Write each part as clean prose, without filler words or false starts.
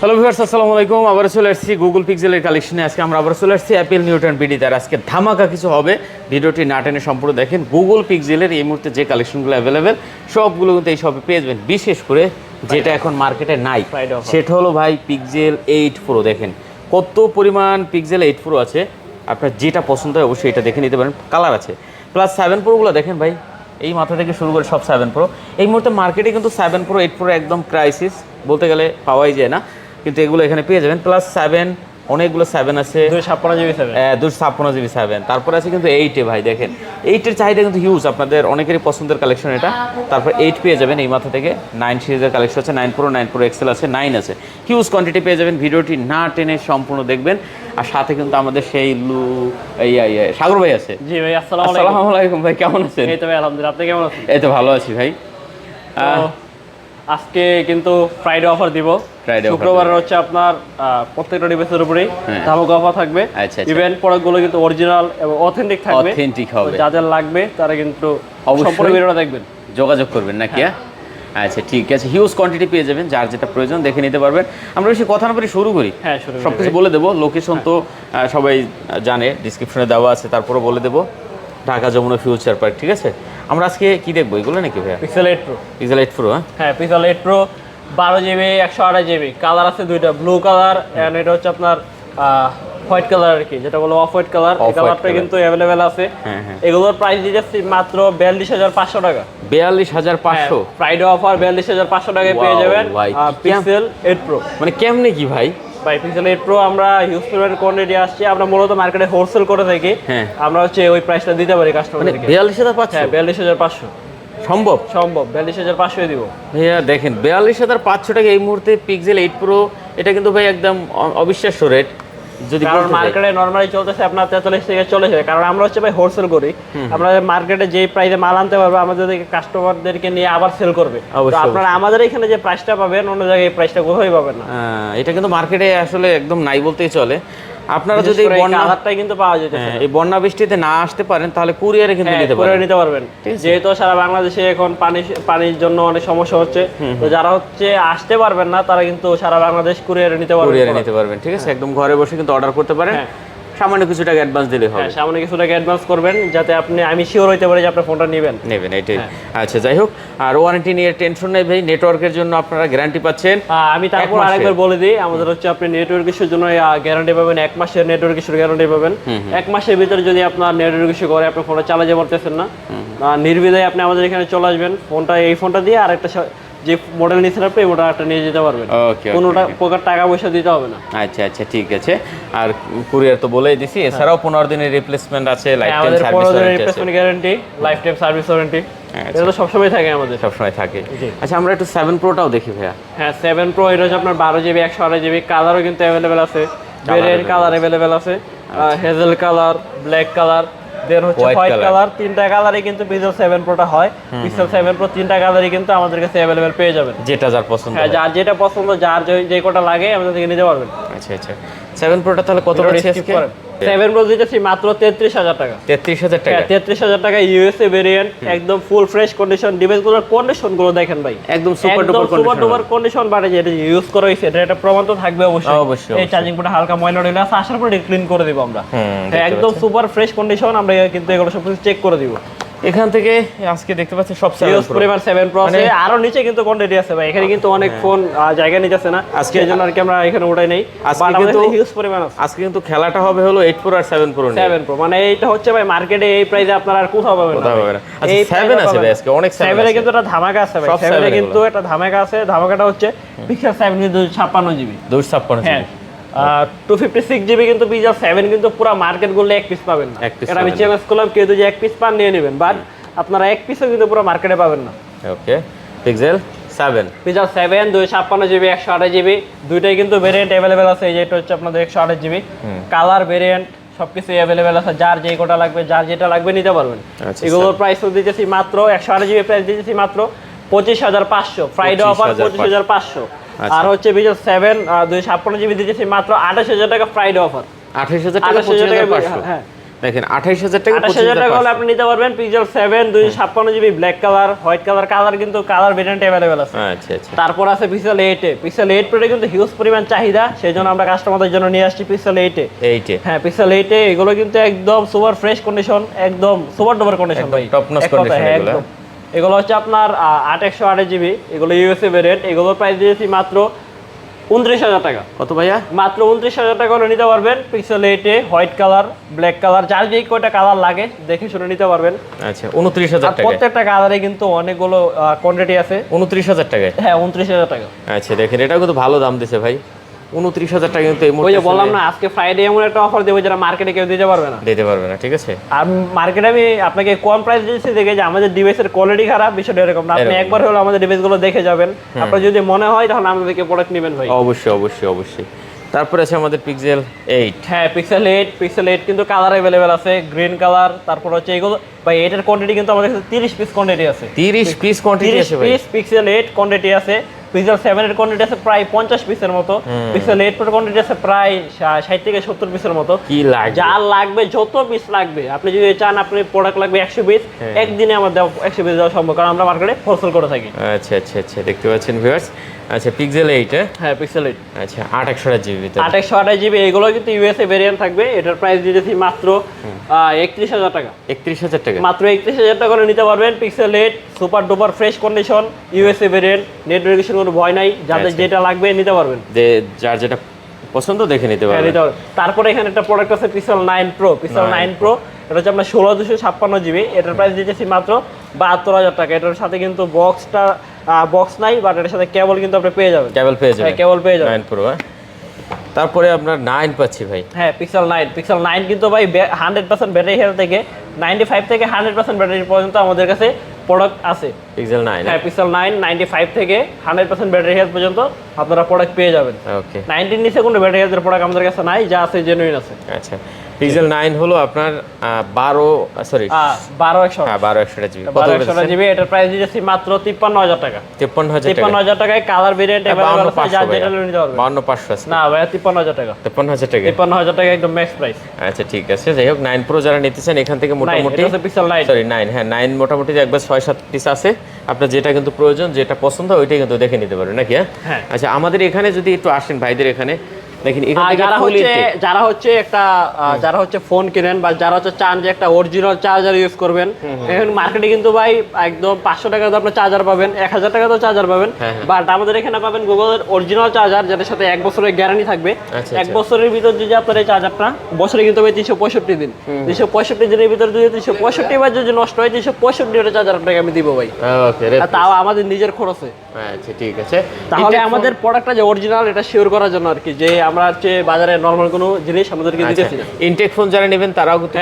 Hello viewers, আসসালামু আলাইকুম। আবার চলে আসছি গুগল পিক্সেলের কালেকশনে। আজকে আমরা আবার চলে আসছি অ্যাপেল নিউটন বিডি। তার আজকে ধামাকা কিছু হবে, ভিডিওটি না টেনে সম্পূর্ণ দেখেন। গুগল পিক্সেলের এই মুহূর্তে যে কালেকশনগুলো অ্যাভেলেবেল সবগুলো কিন্তু এই শপে পেয়ে যাবেন। বিশেষ করে যেটা এখন মার্কেটে নাই সেটা হলো ভাই পিক্সেল 8 প্রো। দেখেন কত পরিমাণ পিক্সেল 8 প্রো আছে, আপনার যেটা পছন্দ হয় অবশ্যই এটা দেখে নিতে পারেন। কালার আছে প্লাস 7 প্রোগুলো দেখেন ভাই, এই মাথা থেকে শুরু করে সব 7 প্রো। এই মুহূর্তে মার্কেটে কিন্তু 7 প্রো 8 প্রো একদম ক্রাইসিস বলতে গেলে, পাওয়াই যায় না, কিন্তু এগুলো এখানে পেয়ে যাবেন। প্লাস 7 অনেকগুলো 7 আছে, 256 জিবি 7। তারপরে আছে কিন্তু 8 ভাই, দেখেন 8-এর চাহিদা কিন্তু হিউজ, আপনাদের অনেকেরই পছন্দের কালেকশন এটা। তারপর 8 পেয়ে যাবেন এই মাথা থেকে। 9 সিরিজের কালেকশন আছে, 9 প্রো এক্সেল আছে, 9 আছে, হিউজ কোয়ান্টিটি পেয়ে যাবেন। ভিডিওটি না টেনে সম্পূর্ণ দেখবেন। আর সাথে কিন্তু আমাদের সেই সাগর ভাই আছে। জি ভাই, আসসালামু আলাইকুম ভাই, কেমন আছেন? এই তো ভাই আলহামদুলিল্লাহ, আপনি কেমন আছেন? এই তো ভালো আছি ভাই। আজকে কিন্তু ফ্রাইডে অফার দিব। শুক্রবার হচ্ছে আপনার প্রত্যেকটা ডিভাইসের উপরেই ধামাকা অফার থাকবে। ইভেন্ট প্রোডাক্টগুলো কিন্তু অরিজিনাল এবং অথেন্টিক থাকবে, অথেন্টিক হবে। যাদের লাগবে তারা কিন্তু সম্পূর্ণ ভিডিওটা দেখবেন, যোগাযোগ করবেন নাকি? আচ্ছা ঠিক আছে, হিউজ কোয়ান্টিটি পেয়ে যাবেন, যার যেটা প্রয়োজন দেখে নিতে পারবেন। আমরা বেশি কথা না বলে শুরু করি। হ্যাঁ, সব কিছু বলে দেবো। লোকেশন তো সবাই জানে, ডিসক্রিপশনে দেওয়া আছে, তারপরে বলে দেবো ঢাকা যমুনা ফিউচার পার্ক। ঠিক আছে, আমরা আজকে কি দেখবো এগুলো নাকি ভাইয়া? Pixel 8 pro. পিক্সেল 8 প্রো, হ্যাঁ pixel 8 pro 12GB 128GB colour আছে দুইটা, ব্লু কালার এন্ড এটা হচ্ছে আপনার হোয়াইট কালার আর কি, যেটা বলে অফ হোয়াইট কালার। এই কালারটা কিন্তু अवेलेबल আছে। এগুলোর প্রাইস দিতেছি মাত্র 42500 টাকা। 42500 ফ্রাইডে অফার 42500 টাকায় পেয়ে যাবেন পিক্সেল 8 প্রো। মানে কেমনে কি ভাই? ভাই পিক্সেল 8 প্রো আমরা হিউজ পরিমাণ কোয়ান্টিটি আসছে, আমরা মূলত মার্কেটে হোলসেল করে থাকি। আমরা হচ্ছে ওই প্রাইসটা দিতে পারি কাস্টমারদেরকে। 42500? হ্যাঁ 42500 সম্ভব 42500 দিব ভাইয়া। দেখেন 42500 টাকা এই মুহূর্তে পিক্সেল 8 প্রো, এটা কিন্তু ভাই একদম অবিশ্বাস্য রেট। যদি কারণ মার্কেটে নরমালি চলতেছে আপনার 43 থেকে 40, কারণ আমরা হচ্ছে ভাই হোলসেল করি। আমরা মার্কেটে যে প্রাইসে মাল আনতে পারবো আমাদের কাস্টমারদেরকে নিয়ে আবার সেল করবে। তো আপনারা আমাদের এখানে যে প্রাইসটা পাবেন অন্য জায়গায় এই প্রাইসটা কোথায় পাবেন না। এটা কিন্তু মার্কেটে আসলে একদম নাই বলতেই চলে। আপনারা যদি কালারটাই কিন্তু পাওয়া যেতেছে, এই বন্যা বৃষ্টিতে না আসতে পারেন তাহলে কুরিয়ারে কিন্তু নিতে পারবেন। যেহেতু সারা বাংলাদেশে এখন পানির জন্য অনেক সমস্যা হচ্ছে, তো যারা হচ্ছে আসতে পারবেন না তারা কিন্তু সারা বাংলাদেশ কুরিয়ারে নিতে পারবেন। ঠিক আছে, একদম ঘরে বসে কিন্তু অর্ডার করতে পারেন। সামান্য কিছু টাকা অ্যাডভান্স দিলে হবে। সামান্য কিছু টাকা অ্যাডভান্স করবেন যাতে আমি শিওর হইতে পারি যে আপনার ফোনটা নেবেন এটাই। আচ্ছা যাই হোক, আর ওয়ারেন্টি নিয়ে টেনশন নেই ভাই, নেটওয়ার্কের জন্য আপনারা গ্যারান্টি পাচ্ছেন। আমি তারপর আরেকবার বলে দিই, আমাদের হচ্ছে আপনি নেটওয়ার্ক ইস্যুর জন্য গ্যারান্টি পাবেন 1 মাসের নেটওয়ার্ক ইস্যুর গ্যারান্টি পাবেন। 1 মাসের ভিতরে যদি আপনার নেটওয়ার্ক ইস্যু করে আপনার ফোনটা চালাতে পারতেছেন না, নির্বিধায় আপনি আমাদের এখানে চলে আসবেন। এই ফোনটা দিয়ে আরেকটা যে মডেল নিয়েছেন আপনি এই মডেলটা নিয়ে যেতে পারবেন, কোনোটা প্রকার টাকা পয়সা দিতে হবে না। আচ্ছা ঠিক আছে। আর কুরিয়ার তো বলেই দিছি, এছাড়াও 15 দিনের রিপ্লেসমেন্ট আছে, life time service guarantee, life time service warranty, এটা তো সবসময় থাকে আমাদের, সবসময় থাকে। আচ্ছা আমরা একটু 7 প্রোটাও দেখি ভাইয়া। হ্যাঁ 7 প্রো এটা হচ্ছে আপনার 12GB 128GB কালারও কিন্তু অ্যাভেলেবেল আছে, ভেরিয়েন্ট কালার অ্যাভেলেবেল আছে, হেজেল কালার, ব্ল্যাক কালার, দেন হচ্ছে হোয়াইট কালার। তিনটা কালারই কিন্তু পিক্সেল 7 প্রোটা হয়। পিক্সেল 7 প্রো তিনটা কালারই কিন্তু আমাদের কাছে अवेलेबल পেয়ে যাবেন, যেটা যার পছন্দ। হ্যাঁ যার যেটা পছন্দ, যার যে কোটা লাগে আমাদের থেকে নিতে পারবেন। আচ্ছা 7 প্রোটা তাহলে কত আছে আজকে? 7 প্রো দিতেছি মাত্র 33000 টাকা। 33000 টাকা? হ্যাঁ 33000 টাকা ইউএসএ ভেরিয়েন্ট, একদম ফুল ফ্রেশ কন্ডিশন। ডিভাইসগুলোর কন্ডিশনগুলো দেখেন ভাই, একদম সুপার ডুপার কন্ডিশন। বাড়ে যে এটা ইউজ করা হয়েছে এটা প্রমাণ তো থাকবে অবশ্যই। এই চার্জিং পোর্টে হালকা ময়লা হলে আসার পরে ক্লিন করে দিব আমরা। হ্যাঁ একদম সুপার ফ্রেশ কন্ডিশন, আমরা কিন্তু এগুলো সব কিছু চেক করে দিব। এখান থেকে আজকে দেখতে পাচ্ছি সব 7 প্রো আছে, আরো নিচে কিন্তু কোয়ান্টিটি আছে ভাই। এখানে কিন্তু অনেক ফোন জায়গা নিতেছে না, আজকে এজন্য আর কি আমরা এখানে ওটাই নেই। হিউজ পরিমাণ আছে। আজকে কিন্তু খেলাটা হবে হলো 8 প্রো আর 7 প্রো নিয়ে। 7 প্রো মানে এইটা হচ্ছে ভাই মার্কেটে এই প্রাইসে আপনারা আর কোথাও পাবেন না। এই 7 আছে ভাই, আজকে অনেক 7 এ কিন্তু একটা ধামাকা আছে ভাই। 7 এ কিন্তু একটা ধামাকা আছে, ধামাকাটা হচ্ছে পিক্সেল 7 কিন্তু 256GB। 256GB 256GB কিন্তু পিক্সেল 7 কিন্তু পুরো মার্কেট গুলো এক পিস পাবেন না। এটা আমি চ্যালেঞ্জ করলাম, কেউ যদি এক পিস পান নিয়ে নেবেন, বাট আপনারা এক পিসও কিন্তু পুরো মার্কেটে পাবেন না। ওকে, পিক্সেল 7 256GB 128GB দুইটাই কিন্তু ভেরিয়েন্ট अवेलेबल আছে। এই যে এটা হচ্ছে আপনাদের 128GB কালার ভেরিয়েন্ট, সবকিছু अवेलेबल আছে। যার যে কোটা লাগবে, যার যেটা লাগবে নিতে পারবেন। এগুলোর প্রাইস দিতেছি মাত্র 128GB প্রাইস দিতেছি মাত্র 25500, ফ্রাইডে অফার 25500। আর হচ্ছে পিক্সেল 7 256GB দিতেছি মাত্র 28000 টাকা ফ্রাইডে অফার। 28000 টাকা 25500। হ্যাঁ দেখেন 28000 টাকা 28000 টাকা হলে আপনি নিতে পারবেন pixel 7 256 GB black colour, white colour, colour কিন্তু কালার ভেরিয়েন্ট अवेलेबल আছে। আচ্ছা আচ্ছা। তারপর আছে পিক্সেল 8 এ, পিক্সেল 8 প্রো কিন্তু হিউজ পরিমাণ চাহিদা, সেজন্য আমরা কাস্টমারদের জন্য নিয়ে আসছি পিক্সেল 8 এ। 8 এ হ্যাঁ পিক্সেল 8 এ এগুলো কিন্তু একদম সুপার ফ্রেশ কন্ডিশন, একদম সুপার ডুপার কন্ডিশন ভাই, টপ নচ কন্ডিশন এগুলো। একদম। এগুলো হচ্ছে আপনার 8128 জিবি, এগুলো ইউএসএ ভেরিয়েন্ট, এগুলোর প্রাইস দিয়েছি মাত্র 29000 টাকা। কত ভাইয়া? মাত্র 29000 টাকা হলে নিতে পারবেন পিক্সেল 8 এ, হোয়াইট কালার, ব্ল্যাক কালার, যার যেই কয়টা কালার লাগে দেখে শুনে নিতে পারবেন। আচ্ছা 29000 টাকা। প্রত্যেকটা কালারে কিন্তু অনেকগুলো কোয়ান্টিটি আছে। 29000 টাকায়? হ্যাঁ 29000 টাকা। আচ্ছা দেখেন এটাও কিন্তু ভালো দাম দিছে ভাই, 29000 টাকা কিন্তু এই ওই মুহূর্তে যে বললাম না আজকে ফ্রাইডে এমন একটা অফার দেবো যেটা মার্কেটে কেউ দিতে পারবে না। দিতে পারবে না, ঠিক আছে। আর মার্কেটে আমি আপনাকে কম প্রাইস দিয়েছি দেখে যে আমাদের ডিভাইসের কোয়ালিটি খারাপ, বিষয়টা এরকম না। আপনি একবার হলো আমাদের ডিভাইসগুলো দেখে যাবেন, আপনার যদি মনে হয় তাহলে আমাদেরকে প্রোডাক্ট নেবেন ভাই। অবশ্যই অবশ্যই অবশ্যই। তারপরে আছে আমাদের পিক্সেল 8। হ্যাঁ পিক্সেল 8 কিন্তু কালার अवेलेबल আছে, গ্রিন কালার, তারপর হচ্ছে এগুলো ভাই 8 এর কোয়ান্টিটি কিন্তু আমাদের কাছে 30 পিস কোয়ান্টিটি আছে। 30 পিস কোয়ান্টিটি আছে ভাই? 30 পিস পিক্সেল 8 কোয়ান্টিটি আছে। পিক্সেল 7 এর কোয়ান্টিটি আছে প্রায় 50 পিসের মতো, পিক্সেল 8 প্রো কোয়ান্টিটি আছে প্রায় 60 থেকে 70 পিসের মতো। কি লাগবে? যা লাগবে যত পিস লাগবে, আপনি যদি চান আপনি প্রোডাক্ট লাগবে 100 পিস, একদিনে আমার দেওয়া 100 পিস দেওয়া সম্ভব, কারণ আমরা মার্কেটে হোলসেল করে থাকি। আচ্ছা আচ্ছা আচ্ছা, দেখতে পাচ্ছেন ভিউয়ার্স। আচ্ছা পিক্সেল 8 হ্যাঁ পিক্সেল 8 আচ্ছা 828 জিবি। 828 জিবি, এগুলো কিন্তু ইউএসএ ভেরিয়েন্ট থাকবে। এটার প্রাইস দিয়েছি মাত্র 31000 টাকা। 31000 টাকা? মাত্র 31000 টাকা করে নিতে পারবেন pixel 8 super duper fresh condition USA variant, net verification কোনো ভয় নাই, যাদের যেটা লাগবে নিতে পারবেন, যে যার যেটা পছন্দ দেখে নিতে হ্যাঁ, পারবেন। নিতে পারবেন। তারপরে এখানে একটা প্রোডাক্ট আছে পিক্সেল 9 প্রো, পিক্সেল 9 প্রো, এটা হচ্ছে আপনার 16256 জিবি, এটার প্রাইস দিয়েছি মাত্র 72000 টাকা। এটার সাথে কিন্তু বক্স নাই, বাট এটার সাথে কেবল কিন্তু আপনি পেয়ে যাবেন, কেবল পেয়ে যাবেন, কেবল পেয়ে যাবেন। 9 প্রো। তারপরে আপনার 9 পাচ্ছি ভাই। হ্যাঁ পিক্সেল 9 কিন্তু ভাই 100% ব্যাটারি হেলথ থেকে 95 থেকে 100% ব্যাটারি পর্যন্ত আমাদের কাছে প্রোডাক্ট আছে। পিক্সেল 9? হ্যাঁ পিক্সেল 9 95 থেকে 100% ব্যাটারি হেলথ পর্যন্ত আপনারা প্রোডাক্ট পেয়ে যাবেন। ওকে। 90 নিচে কোনো ব্যাটারি হেলথের প্রোডাক্ট আমাদের কাছে নাই, যা আছে জেনুইন আছে। আচ্ছা পিক্সেল 9 হলো আপনার 12128 জিবি। 12128 জিবি, এটার প্রাইস দিয়েছি মাত্র 53000 টাকা। 53000 টাকায় কালার ভেরিয়েন্ট अवेलेबल আছে, যা যেটা নিতে পারবেন। 52500 আছে না ভাই 53000 টাকা। 53000 টাকা? 53000 টাকা একদম ম্যাক্স প্রাইস। আচ্ছা ঠিক আছে, যাই হোক 9 প্রো যারা নিতে চান এখান থেকে মোটামুটি পিক্সেল 9 সরি 9 হ্যাঁ 9 মোটামুটি একবার 6-7 পিস আছে, আপনার যেটা কিন্তু প্রয়োজন যেটা পছন্দ ওইটাই কিন্তু দেখে নিতে পারবেন নাকি? হ্যাঁ। আচ্ছা আমাদের এখানে যদি একটু আসেন ভাইদের এখানে দেখেন, এখান থেকে যারা হচ্ছে ফোন কিনেন বা যারা হচ্ছে চান যে একটা অরিজিনাল চার্জার ইউজ করবেন, এখন মার্কেটে কিন্তু ভাই একদম 500 টাকা তো আপনার চার্জার পাবেন, 1000 টাকা তো চার্জার পাবেন, বাট আমাদের এখানে পাবেন গুগলের অরিজিনাল চার্জার, যেটার সাথে 1 বছরের গ্যারান্টি থাকবে। 1 বছরের ভিতর যদি আপনার এই চার্জারটা বছরে কিন্তু ভাই 365 দিন, 365 দিনের ভিতরে যদি 365 বার যদি নষ্ট হয় 365 এর চার্জার আপনাকে আমি দিব ভাই। ওকে, আর তাও আমাদের নিজের খরচে। আচ্ছা ঠিক আছে, তাহলে আমাদের প্রোডাক্টটা যে অরিজিনাল এটা শিওর করার জন্য আর কি, যে আমরা হচ্ছে বাজারে নরমাল কোনো জিনিস আমাদেরকে দিতেছি না। ইনটেক ফোন যারা নেবেন তারাও কিন্তু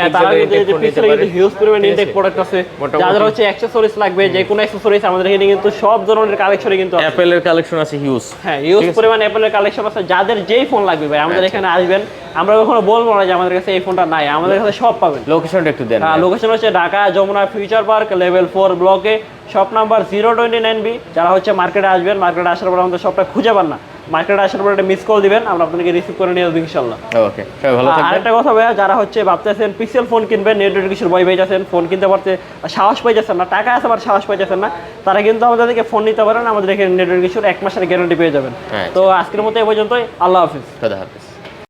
হিউজ পরিমাণ ইনটেক প্রোডাক্ট আছে, যাদের হচ্ছে অ্যাকসেসরিজ লাগবে, যে কোনো অ্যাকসেসরিজ আমাদের এখানে কিন্তু সব ধরনের কালেকশনই কিন্তু আছে। অ্যাপেলের কালেকশন আছে হিউজ, হ্যাঁ হিউজ পরিমাণ অ্যাপেলের কালেকশন আছে, যাদের যেই ফোন লাগবে ভাই আমাদের এখানে আসবেন, আমরা কখনো বলবো না যে আমাদের কাছে এই ফোনটা নাই, আমাদের কাছে সব পাবেন। লোকেশনটা একটু দেন। হ্যাঁ লোকেশন হচ্ছে Dhaka Jamuna future park level 4 ব্লকে, শপ নাম্বার 029B। যারা হচ্ছে মার্কেটে আসবেন, মার্কেটে আসার পর আমাদের শপটা খুঁজে পান না, মার্কেটে আসার পর একটা মিস কল দিবেন, আমরা আপনাকে রিসিভ করে নিয়ে আসবো ইনশাআল্লাহ। ওকে, সবাই ভালো থাকবেন। আরেকটা কথা ভাইয়া, যারা হচ্ছে ভাবতেছেন পিক্সেল ফোন কিনবেন, নেটওয়ার্ক কিছুর ভয় পাইতেছেন, ফোন কিনতে পারতে সাহস পাইতেছেন না, টাকা আছে আবার সাহস পাইতেছেন না, তারা কিন্তু আমাদের থেকে ফোন নিতে পারেন, আমাদের এখানে নেটওয়ার্ক কিছুর 1 মাসের গ্যারান্টি পেয়ে যাবেন। তো আজকের মতো এই পর্যন্তই, আল্লাহ হাফিজ। খোদা হাফেজ।